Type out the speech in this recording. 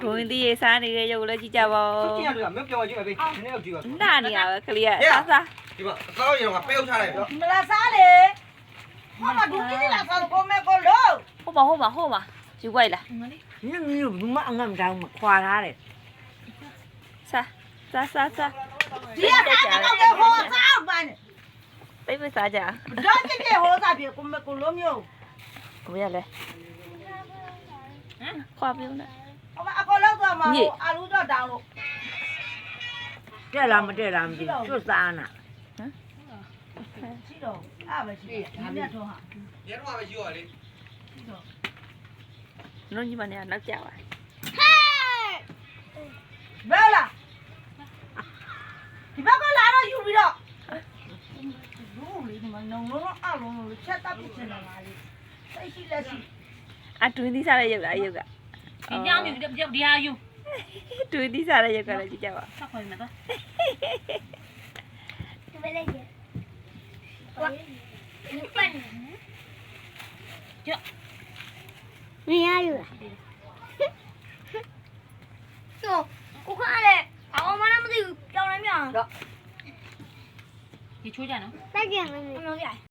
ဒွင်းသီးရေးစားနေတဲ့ရုပ်လည်းကြည့်ကြပါဦး ကြည့်ရတယ်မပြောကြည့်ပါဘေးနည်းနည်းကြည့်ပါ နားနေရပဲကလေးကစားစား ဒီမှာအကောင်းရောကပဲဥထားတယ်ပြော မလားစားလေဟောမဒူကြီးလာစားကိုမဲကိုလို့ ဟုတ်ပါယူပိုက်လား ညဘူးမအငမ်တောင်းမခွာထားတယ် စား ဒီကစားတော့ဟောစားပန်း တိတ်မစားကြ တော့ကြည့်ဟောစားပြေကိုမဲကိုလို့မျိုး ကိုရလဲခွာပြုံးနေ အကောလောက်တော့မှာအာလူတော့တောင်းလို့တဲ့လားမတဲ့လားမသိကျွတ်စားနာရှိတော့အဲ့ပဲရှိတယ်ဒီမြတ်တော့ဟာ ရဲတော့ပဲယူရလေ နုံကြီးမနေနောက်ကြပါ ဘယ်လားဒီဘက်ကလာတော့ယူပြီးတော့ဘူးလေဒီမှာနုံလုံးအလုံးလုံးချက်တပ်ပြစ်နေတာပါလေစိတ်ရှိလက်ရှိ အတွင်းသီးစားတဲ့ရုပ်လားရုပ်က ဒီညောင်းမြူဒီဟာယူ တွင်းသီးစားတဲ့ရုပ်ကလည်းကြည့်ကြပါ ဆက်ခွေမယ်တော့ 不来接。我，你笨。ကြော့ 你呀有了。哟，我看嘞，啊，我妈那么都有漂亮面。 ဒီချိုးကြနော် 再见了你。没有